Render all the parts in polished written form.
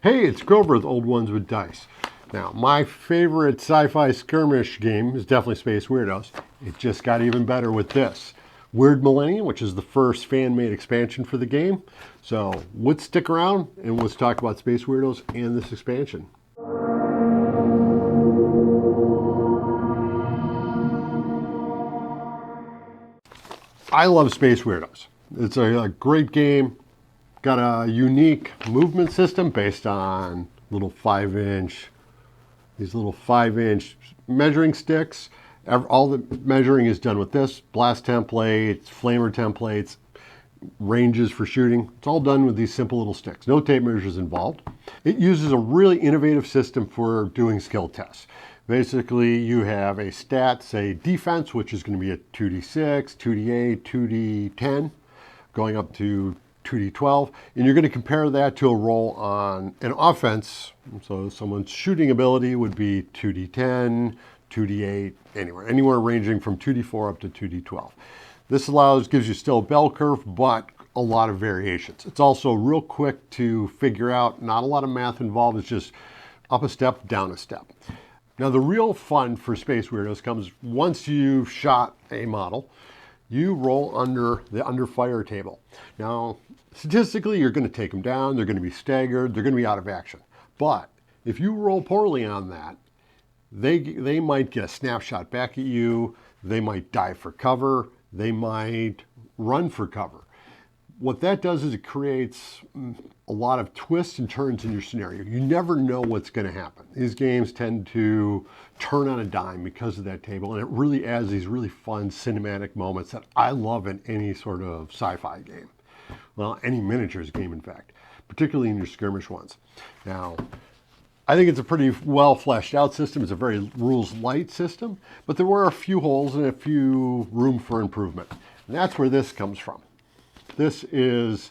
Hey, it's Grover with Old Ones with Dice. Now, my favorite sci-fi skirmish game is definitely Space Weirdos. It just got even better with this. Weird Millennium, which is the first fan-made expansion for the game. So let's stick around and let's talk about Space Weirdos and this expansion. I love Space Weirdos. It's a great game. Got a unique movement system based on these little 5-inch measuring sticks. All the measuring is done with this. Blast templates, flamer templates, ranges for shooting. It's all done with these simple little sticks. No tape measures involved. It uses a really innovative system for doing skill tests. Basically, you have a stat, say defense, which is going to be a 2d6, 2d8, 2d10, going up to 2d12, and you're going to compare that to a roll on an offense. So someone's shooting ability would be 2d10, 2d8, anywhere ranging from 2d4 up to 2d12. This gives you still a bell curve, but a lot of variations. It's also real quick to figure out, not a lot of math involved, it's just up a step, down a step. Now the real fun for Space Weirdos comes once you've shot a model. You roll under the under fire table. Now, statistically, you're going to take them down, they're going to be staggered, they're going to be out of action. But if you roll poorly on that, they might get a snapshot back at you, they might dive for cover, they might run for cover. What that does is it creates a lot of twists and turns in your scenario. You never know what's going to happen. These games tend to turn on a dime because of that table, and it really adds these really fun cinematic moments that I love in any sort of sci-fi game. Well, any miniatures game, in fact, particularly in your skirmish ones. Now, I think it's a pretty well fleshed out system. It's a very rules light system, but there were a few holes and a few room for improvement. And that's where this comes from. This is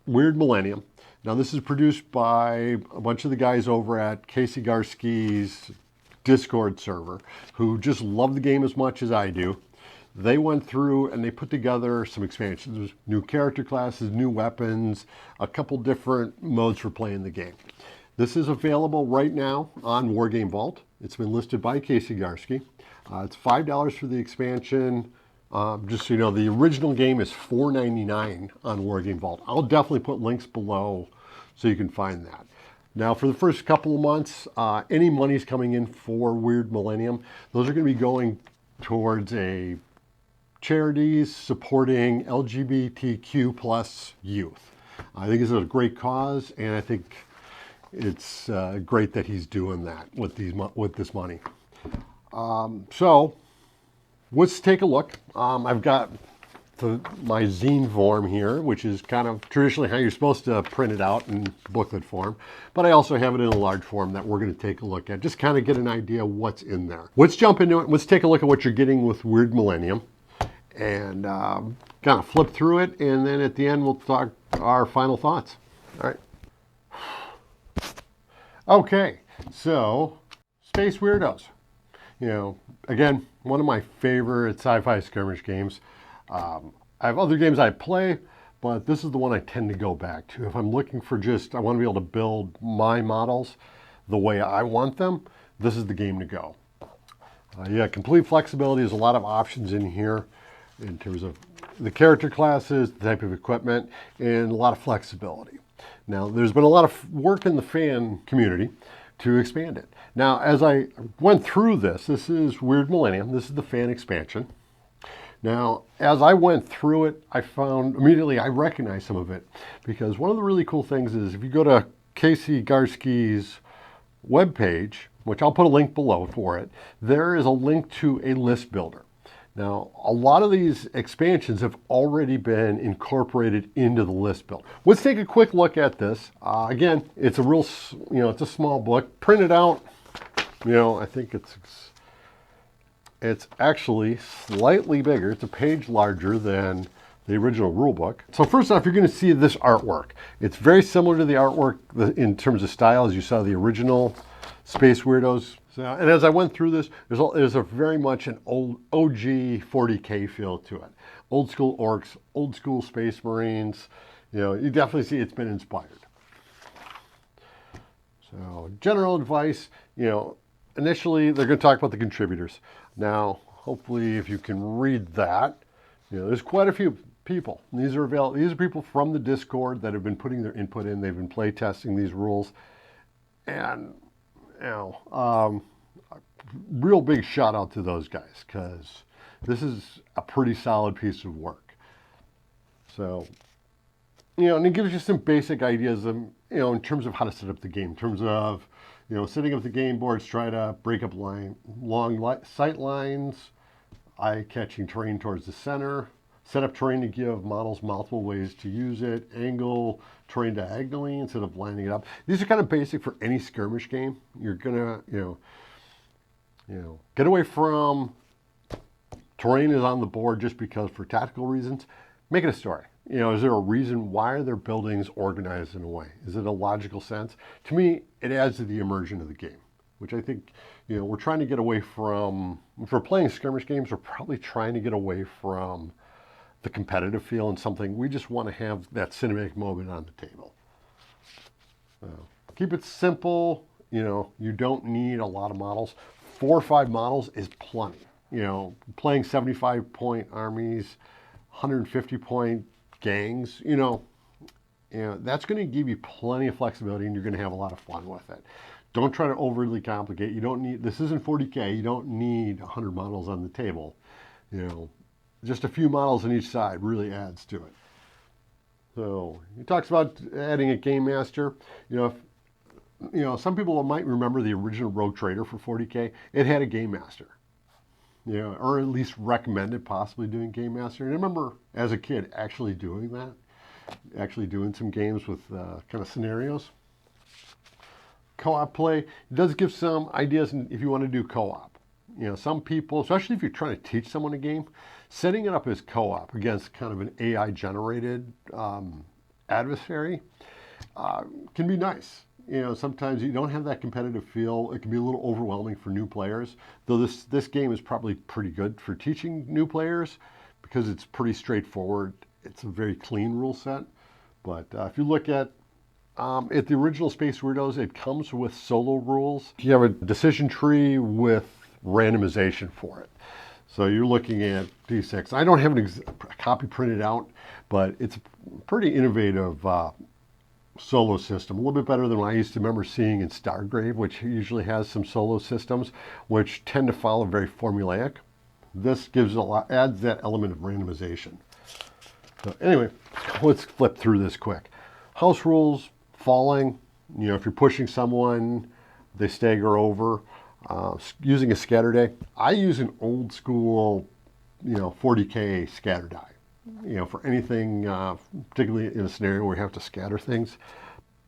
Weird Millennium. Now this is produced by a bunch of the guys over at Casey Garski's Discord server who just love the game as much as I do. They went through and they put together some expansions. There's new character classes, new weapons, a couple different modes for playing the game. This is available right now on Wargame Vault. It's been listed by Casey Garski. It's $5 for the expansion. Just so you know, the original game is $4.99 on Wargame Vault. I'll definitely put links below so you can find that. Now, for the first couple of months, any money's coming in for Weird Millennium, those are going to be going towards charities supporting LGBTQ plus youth. I think it's a great cause, and I think it's great that he's doing that with this money. So let's take a look. I've got my zine form here, which is kind of traditionally how you're supposed to print it out in booklet form, but I also have it in a large form that we're going to take a look at, just kind of get an idea of what's in there. Let's jump into it. Let's take a look at what you're getting with Weird Millennium and kind of flip through it, and then at the end we'll talk our final thoughts. All right. Okay, so Space Weirdos. You know, again, one of my favorite sci-fi skirmish games. I have other games I play, but this is the one I tend to go back to. If I'm looking for I want to be able to build my models the way I want them, this is the game to go. Yeah, complete flexibility. There's a lot of options in here in terms of the character classes, the type of equipment, and a lot of flexibility. Now, there's been a lot of work in the fan community to expand it. Now, as I went through this is Weird Millennium. This is the fan expansion. Now, as I went through it, I found immediately I recognized some of it, because one of the really cool things is if you go to Casey Garski's webpage, which I'll put a link below for it, there is a link to a list builder. Now, a lot of these expansions have already been incorporated into the list build. Let's take a quick look at this. Again, it's a real, it's a small book. Printed out, I think it's actually slightly bigger. It's a page larger than the original rule book. So first off, you're going to see this artwork. It's very similar to the artwork in terms of style as you saw the original Space Weirdos. So, and as I went through this, there's a very much an old OG 40K feel to it. Old school orcs, old school space marines. You definitely see it's been inspired. So general advice, initially they're going to talk about the contributors. Now, hopefully if you can read that, there's quite a few people. These are people from the Discord that have been putting their input in. They've been play testing these rules. And, real big shout out to those guys, because this is a pretty solid piece of work. So, and it gives you some basic ideas of, in terms of how to set up the game, in terms of, setting up the game boards, try to break up long sight lines, eye-catching terrain towards the center, set up terrain to give models multiple ways to use it, angle terrain diagonally instead of lining it up. These are kind of basic for any skirmish game. You're gonna, get away from terrain is on the board just because for tactical reasons. Make it a story. Is there a reason why are their buildings organized in a way? Is it a logical sense? To me, it adds to the immersion of the game, which I think, we're trying to get away from. If we're playing skirmish games, we're probably trying to get away from the competitive feel and something. We just want to have that cinematic moment on the table. So, keep it simple. You don't need a lot of models. 4 or 5 models is plenty. Playing 75-point armies, 150-point gangs, that's going to give you plenty of flexibility and you're going to have a lot of fun with it. Don't try to overly complicate. You don't need, this isn't 40K, you don't need 100 models on the table. Just a few models on each side really adds to it. So he talks about adding a game master. Some people might remember the original Rogue Trader for 40K. It had a game master. Or at least recommended possibly doing Game Master. And I remember as a kid actually doing that, actually doing some games with kind of scenarios. Co-op play, it does give some ideas if you want to do co-op. Some people, especially if you're trying to teach someone a game, setting it up as co-op against kind of an AI-generated adversary can be nice. Sometimes you don't have that competitive feel. It can be a little overwhelming for new players, though this game is probably pretty good for teaching new players because it's pretty straightforward. It's a very clean rule set. But if you look at the original Space Weirdos, it comes with solo rules. You have a decision tree with randomization for it. So you're looking at D6. I don't have a copy printed out, but it's a pretty innovative solo system, a little bit better than what I used to remember seeing in Stargrave, which usually has some solo systems which tend to follow very formulaic. This adds that element of randomization. So anyway, let's flip through this quick. House rules, falling, if you're pushing someone, they stagger over. Using a scatter die. I use an old school, 40K scatter die. For anything, particularly in a scenario where you have to scatter things.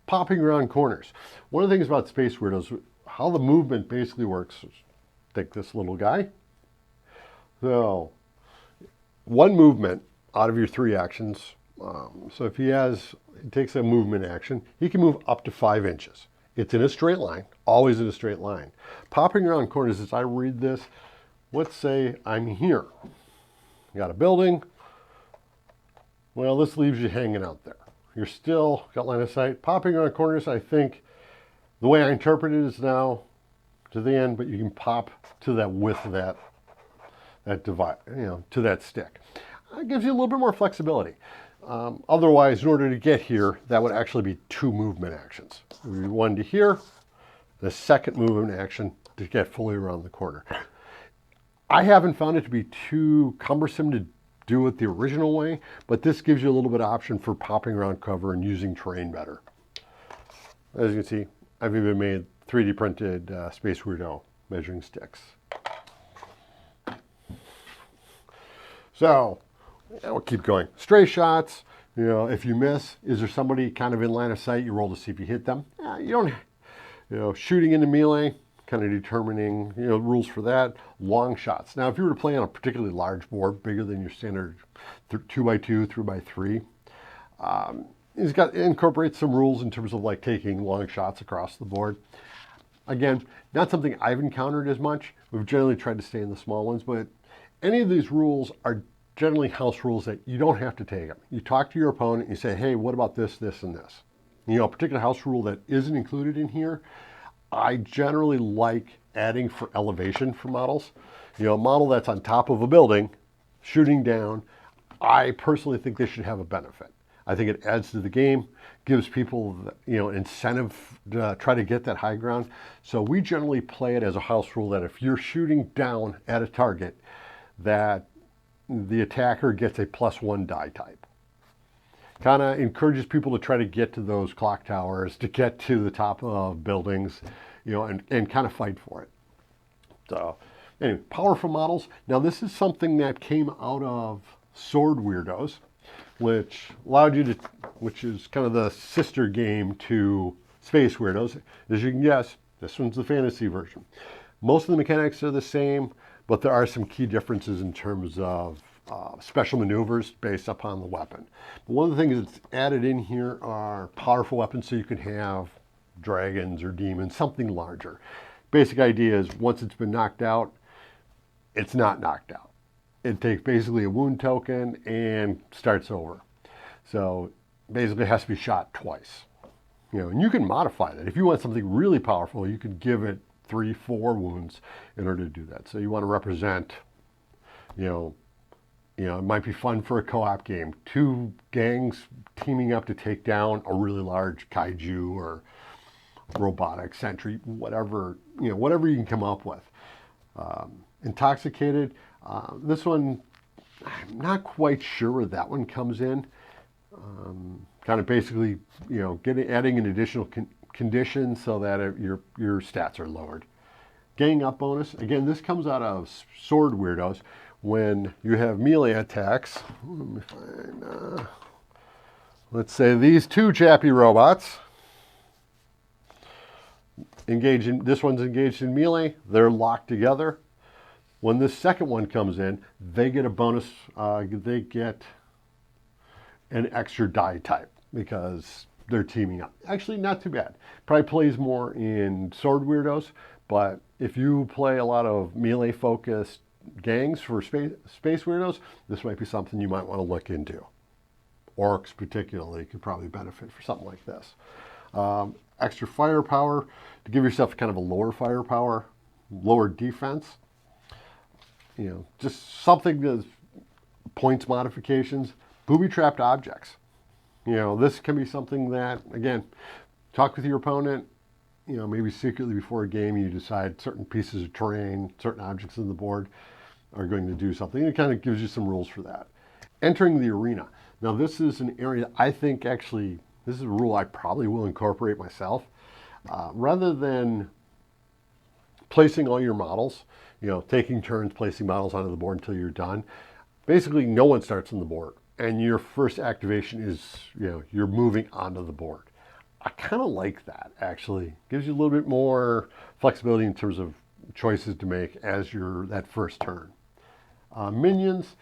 Popping around corners. One of the things about Space Weirdos, how the movement basically works, take this little guy. So, one movement out of your 3 actions. So if he takes a movement action, he can move up to 5 inches. It's in a straight line, always in a straight line. Popping around corners, as I read this, let's say I'm here. You got a building. Well, this leaves you hanging out there. You're still got line of sight. Popping around corners, I think the way I interpret it is now to the end, but you can pop to that width of that divide, to that stick. It gives you a little bit more flexibility. Otherwise, in order to get here, that would actually be 2 movement actions. It would be 1 to here, the second movement action to get fully around the corner. I haven't found it to be too cumbersome to do it the original way, but this gives you a little bit of option for popping around cover and using terrain better. As you can see, I've even made 3D printed Space Weirdo measuring sticks. So, we'll keep going. Stray shots, if you miss, is there somebody kind of in line of sight? You roll to see if you hit them. You don't, shooting into melee, kind of determining, rules for that. Long shots. Now, if you were to play on a particularly large board, bigger than your standard 2x2, 3x3, it incorporates some rules in terms of like taking long shots across the board. Again, not something I've encountered as much. We've generally tried to stay in the small ones, but any of these rules are generally house rules that you don't have to take them. You talk to your opponent, you say, hey, what about this, this, and this? A particular house rule that isn't included in here, I generally like adding for elevation for models. A model that's on top of a building, shooting down, I personally think they should have a benefit. I think it adds to the game, gives people, an incentive to try to get that high ground. So we generally play it as a house rule that if you're shooting down at a target, that the attacker gets a +1 die type. Kind of encourages people to try to get to those clock towers, to get to the top of buildings, and kind of fight for it. So anyway, powerful models. Now this is something that came out of Sword Weirdos, which is kind of the sister game to Space Weirdos. As you can guess, this one's the fantasy version. Most of the mechanics are the same, but there are some key differences in terms of special maneuvers based upon the weapon. But one of the things that's added in here are powerful weapons, so you can have dragons or demons, something larger. Basic idea is once it's been knocked out, it's not knocked out. It takes basically a wound token and starts over. So basically it has to be shot twice. And you can modify that. If you want something really powerful, you can give it 3, 4 wounds in order to do that. So you want to represent, it might be fun for a co-op game. 2 gangs teaming up to take down a really large kaiju or robotic sentry, whatever you can come up with. Intoxicated. This one, I'm not quite sure where that one comes in. Kind of basically, adding an additional condition so that your stats are lowered. Gang up bonus. Again, this comes out of Sword Weirdos. When you have melee attacks, let me find, let's say these 2 chappy robots this one's engaged in melee, they're locked together. When this second one comes in, they get a bonus, they get an extra die type because they're teaming up. Actually, not too bad. Probably plays more in Sword Weirdos, but if you play a lot of melee focused gangs for Space Weirdos, this might be something you might want to look into. Orcs particularly could probably benefit for something like this. Extra firepower to give yourself kind of a lower firepower, lower defense. Just something that's points modifications. Booby-trapped objects. This can be something that, again, talk with your opponent, maybe secretly before a game you decide certain pieces of terrain, certain objects on the board are going to do something. It kind of gives you some rules for that. Entering the arena. Now this is an area I think actually, this is a rule I probably will incorporate myself. Rather than placing all your models, taking turns placing models onto the board until you're done, basically no one starts on the board. And your first activation is, you're moving onto the board. I kind of like that, actually. Gives you a little bit more flexibility in terms of choices to make as that first turn. Minions,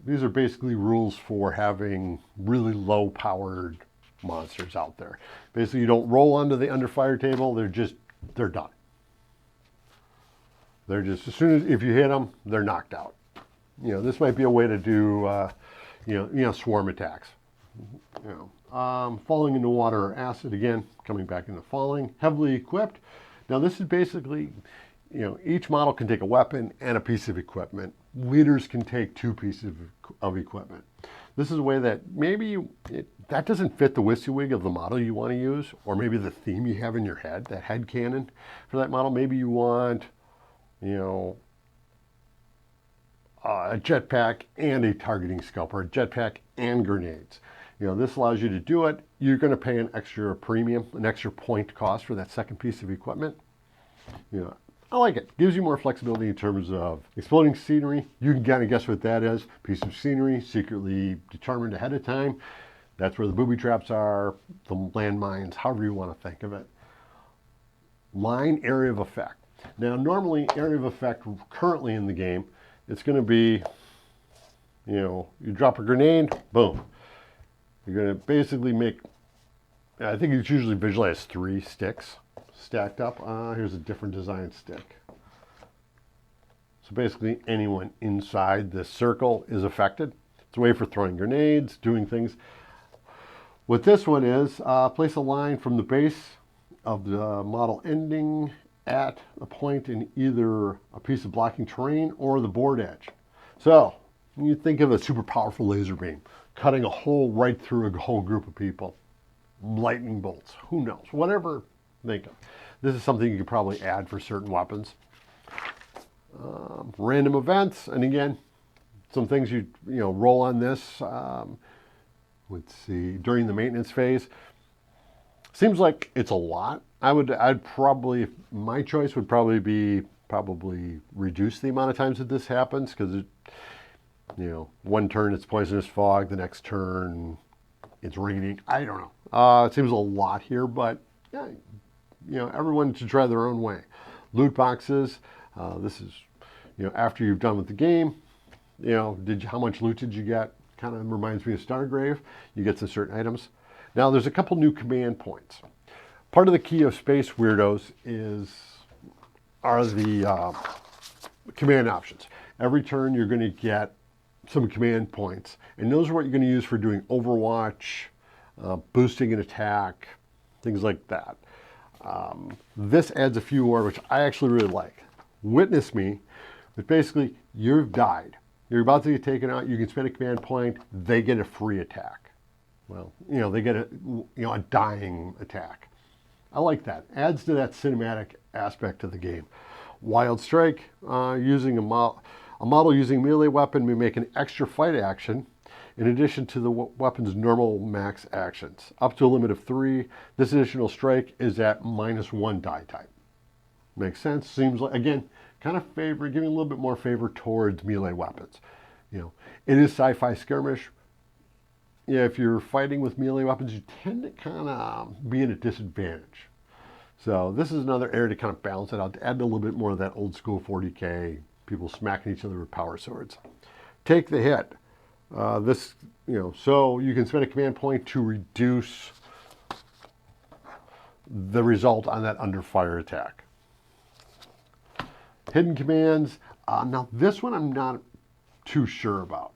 these are basically rules for having really low-powered monsters out there. Basically, you don't roll onto the under fire table, they're done. They're just, as soon as, if you hit them, they're knocked out. This might be a way to do, swarm attacks. Falling into water or acid, again, coming back into falling. Heavily equipped. Now this is basically, each model can take a weapon and a piece of equipment. Leaders can take 2 pieces of equipment. This is a way that maybe that doesn't fit the WYSIWYG of the model you want to use, or maybe the theme you have in your head, that head cannon for that model. Maybe you want, a jetpack and a targeting scope, or a jetpack and grenades. This allows you to do it. You're going to pay an extra premium, an extra point cost for that second piece of equipment. I like it. Gives you more flexibility in terms of exploding scenery. You can kind of guess what that is. Piece of scenery, secretly determined ahead of time. That's where the booby traps are, the landmines, however you want to think of it. Line area of effect. Now, normally, area of effect currently in the game, it's going to be, you drop a grenade, boom. You're going to basically make, I think it's usually visualized as 3 sticks stacked up. Here's a different design stick. So basically anyone inside this circle is affected. It's a way for throwing grenades, doing things. What this one is, place a line from the base of the model ending at a point in either a piece of blocking terrain or the board edge. So you think of a super powerful laser beam cutting a hole right through a whole group of people. Lightning bolts, who knows, whatever. Think of. This is something you could probably add for certain weapons. Random events, and again, some things you roll on this. Let's see, during the maintenance phase. Seems like it's a lot. I'd probably, my choice would probably be reduce the amount of times that this happens, because one turn it's poisonous fog, the next turn it's raining. I don't know. It seems a lot here, but yeah, everyone should try their own way. Loot boxes. This is, after you've done with the game, how much loot did you get? Kind of reminds me of Stargrave. You get some certain items. Now there's a couple new command points. Part of the key of Space Weirdos are the command options. Every turn you're going to get some command points, and those are what you're going to use for doing Overwatch, boosting an attack, things like that. This adds a few more, which I actually really like. Witness me, but basically you've died. You're about to get taken out. You can spend a command point. They get a free attack. Well, they get a dying attack. I like that. Adds to that cinematic aspect of the game. Wild Strike, using a model using melee weapon may make an extra fight action in addition to the weapon's normal max actions. Up to a limit of 3, this additional strike is at -1 die type. Makes sense? Seems like, again, kind of giving a little bit more favor towards melee weapons. It is SciFi Skirmish. If you're fighting with melee weapons, you tend to kind of be at a disadvantage. So this is another area to kind of balance it out, to add a little bit more of that old school 40K, people smacking each other with power swords. Take the hit. So you can spend a command point to reduce the result on that under fire attack. Hidden commands. Now this one I'm not too sure about.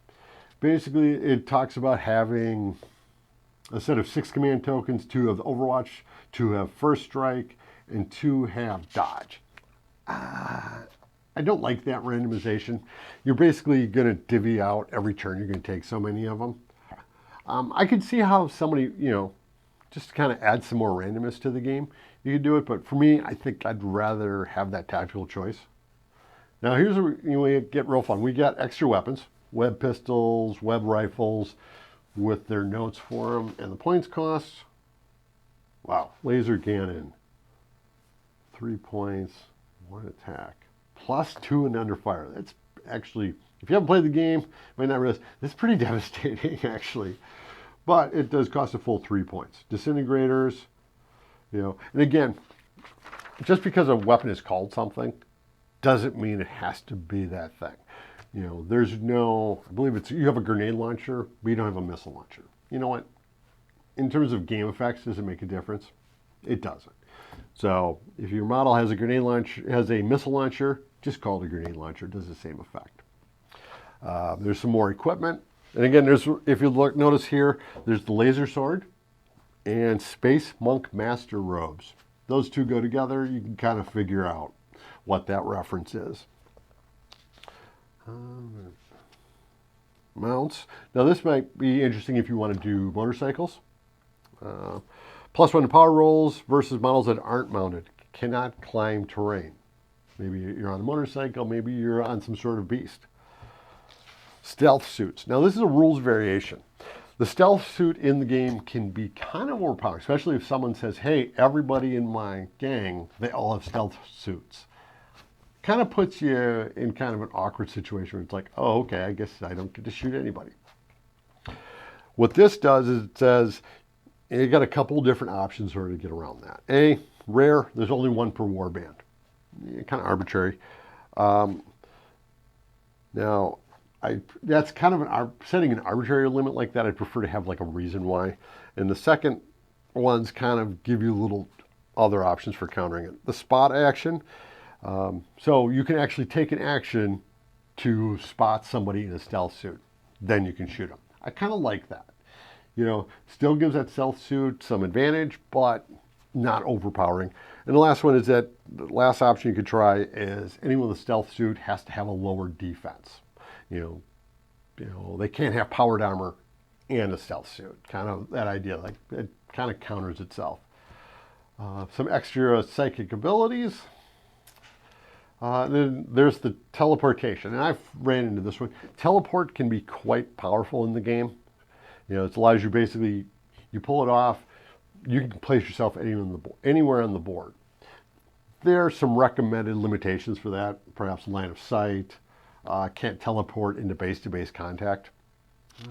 Basically, it talks about having a set of 6 command tokens, 2 have Overwatch, 2 have First Strike, and 2 have Dodge. I don't like that randomization. You're basically going to divvy out every turn. You're going to take so many of them. I could see how somebody, just to kind of add some more randomness to the game, you could do it. But for me, I think I'd rather have that tactical choice. Now, here's where we get real fun. We got extra weapons, web pistols, web rifles, with their notes for them. And the points cost, wow, laser cannon, 3 points, 1 attack. +2 and under fire. That's actually, if you haven't played the game, you might not realize, that's pretty devastating, actually. But it does cost a full 3 points. Disintegrators, and again, just because a weapon is called something, doesn't mean it has to be that thing. There's no, I believe you have a grenade launcher, but you don't have a missile launcher. You know what? In terms of game effects, does it make a difference? It doesn't. So if your model has a grenade launcher, has a missile launcher, just call it a grenade launcher. It does the same effect. There's some more equipment. And again, if you notice here, there's the laser sword and Space Monk Master robes. Those two go together. You can kind of figure out what that reference is. Mounts. Now this might be interesting if you want to do motorcycles. +1 to power rolls versus models that aren't mounted. Cannot climb terrain. Maybe you're on a motorcycle, maybe you're on some sort of beast. Stealth suits. Now this is a rules variation. The stealth suit in the game can be kind of overpowering, especially if someone says, hey, everybody in my gang, they all have stealth suits. Kind of puts you in kind of an awkward situation where it's like, oh, okay, I guess I don't get to shoot anybody. What this does is it says, you got a couple different options in order to get around that. A, rare, there's only 1 per warband. Kind of arbitrary. Now, that's kind of setting an arbitrary limit like that. I'd prefer to have like a reason why. And the second ones kind of give you little other options for countering it. The spot action. So you can actually take an action to spot somebody in a stealth suit. Then you can shoot them. I kind of like that. Still gives that stealth suit some advantage, but not overpowering. And the last one is that the last option you could try is anyone with a stealth suit has to have a lower defense. They can't have powered armor and a stealth suit. Kind of that idea, like it kind of counters itself. Some extra psychic abilities. Then there's the teleportation, and I've ran into this one. Teleport can be quite powerful in the game. It allows you basically, you pull it off, you can place yourself anywhere on the board. There are some recommended limitations for that, perhaps line of sight, can't teleport into base-to-base contact.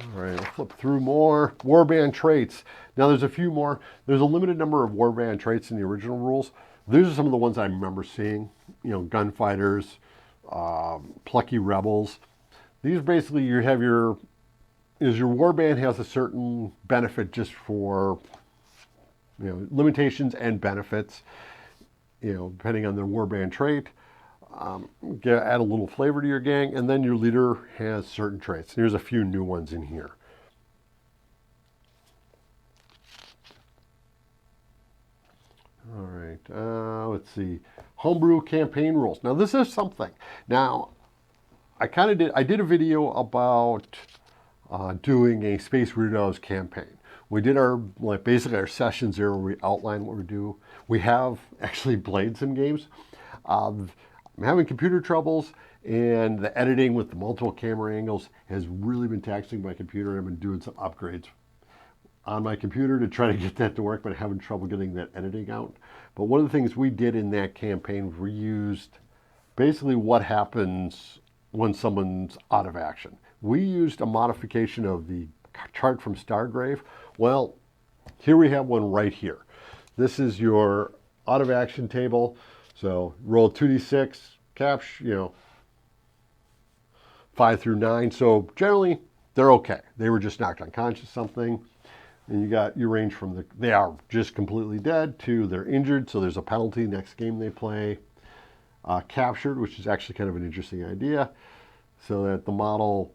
All right, I'll flip through more. Warband traits. Now there's a few more. There's a limited number of warband traits in the original rules. These are some of the ones I remember seeing. Gunfighters, plucky rebels. These basically, your warband has a certain benefit just for, limitations and benefits, depending on their warband trait. Add a little flavor to your gang, and then your leader has certain traits. Here's a few new ones in here. All right, let's see. Homebrew campaign rules. Now this is something. Now, I did a video about doing a Space Weirdos campaign. We did basically our session 0 where we outline what we do. We have actually played some games. I'm having computer troubles, and the editing with the multiple camera angles has really been taxing my computer. I've been doing some upgrades on my computer to try to get that to work, but I'm having trouble getting that editing out. But one of the things we did in that campaign, we used basically what happens when someone's out of action. We used a modification of the chart from Stargrave. Well, here we have one right here. This is your out of action table. So roll 2d6, capture, 5 through 9. So generally, they're okay. They were just knocked unconscious, something. And you range from they are just completely dead to they're injured, so there's a penalty next game they play. Captured, which is actually kind of an interesting idea. So that the model,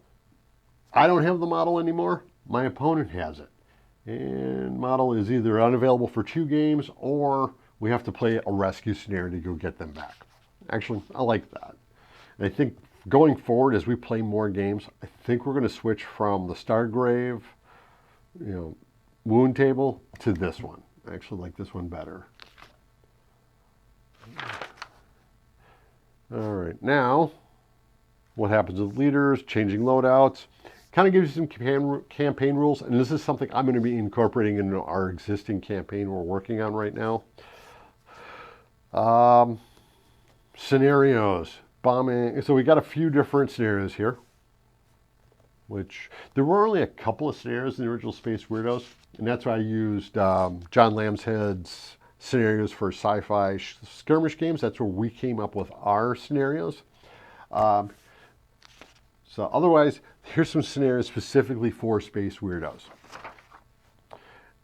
I don't have the model anymore, my opponent has it. And model is either unavailable for 2 games or we have to play a rescue scenario to go get them back. Actually, I like that. And I think going forward as we play more games, I think we're going to switch from the Stargrave, wound table to this one. I actually like this one better. All right, now what happens with leaders, changing loadouts, kind of gives you some campaign rules, and this is something I'm going to be incorporating into our existing campaign we're working on right now. Scenarios, bombing. So we got a few different scenarios here, which there were only a couple of scenarios in the original Space Weirdos, and that's why I used John Lambshead's scenarios for SciFi Skirmish Games. That's where we came up with our scenarios. So otherwise, here's some scenarios specifically for Space Weirdos.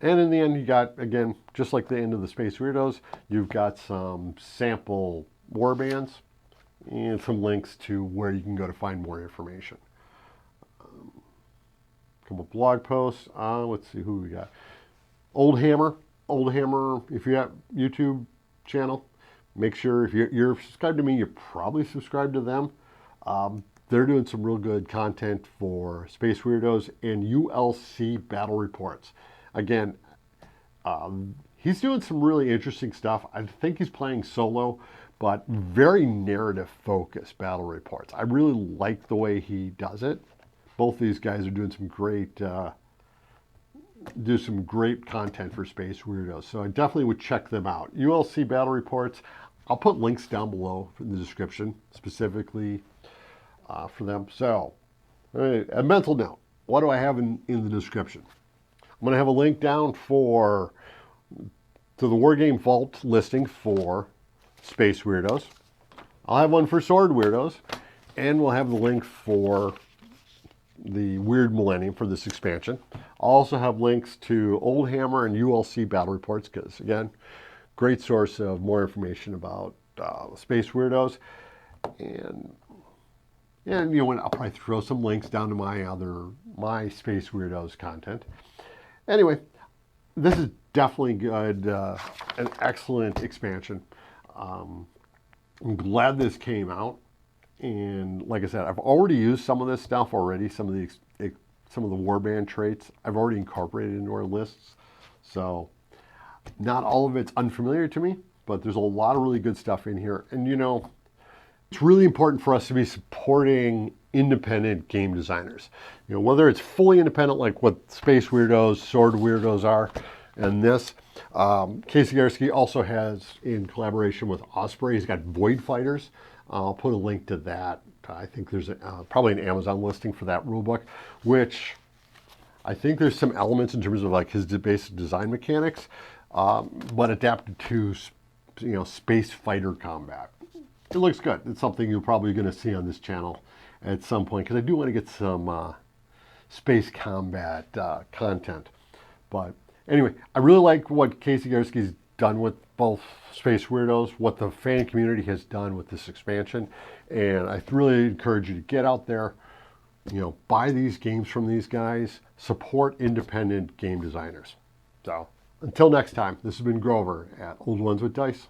And in the end, you got, again, just like the end of the Space Weirdos, you've got some sample warbands and some links to where you can go to find more information. Couple blog posts. Let's see who we got. Oldhammer, if you have YouTube channel, make sure if you're subscribed to me, you're probably subscribed to them. They're doing some real good content for Space Weirdos and ULC Battle Reports. Again, he's doing some really interesting stuff. I think he's playing solo, but very narrative focused battle reports. I really like the way he does it. Both these guys are doing some great content for Space Weirdos. So I definitely would check them out. ULC Battle Reports, I'll put links down below in the description specifically for them. So, all right, a mental note. What do I have in the description? I'm going to have a link down to the Wargame Vault listing for Space Weirdos. I'll have one for Sword Weirdos, and we'll have the link for the Weird Millennium for this expansion. I'll also have links to Oldhammer and ULC Battle Reports because, again, great source of more information about Space Weirdos. And I'll probably throw some links down to my Space Weirdos content. Anyway, this is definitely good, an excellent expansion. I'm glad this came out. And like I said, I've already used some of this stuff already. Some of the warband traits I've already incorporated into our lists. So not all of it's unfamiliar to me, but there's a lot of really good stuff in here. And you know, it's really important for us to be supporting independent game designers. You know, whether it's fully independent, like what Space Weirdos, Sword Weirdos are, and this. Casey Garski also has, in collaboration with Osprey, he's got Voidfighters. I'll put a link to that. I think there's probably an Amazon listing for that rulebook, which I think there's some elements in terms of like his basic design mechanics, but adapted to, you know, space fighter combat. It looks good. It's something you're probably going to see on this channel at some point, because I do want to get some space combat content. But anyway, I really like what Casey Garski's done with both Space Weirdos, what the fan community has done with this expansion, and I really encourage you to get out there, you know, buy these games from these guys, support independent game designers. So until next time, this has been Grover at Old Ones with Dice.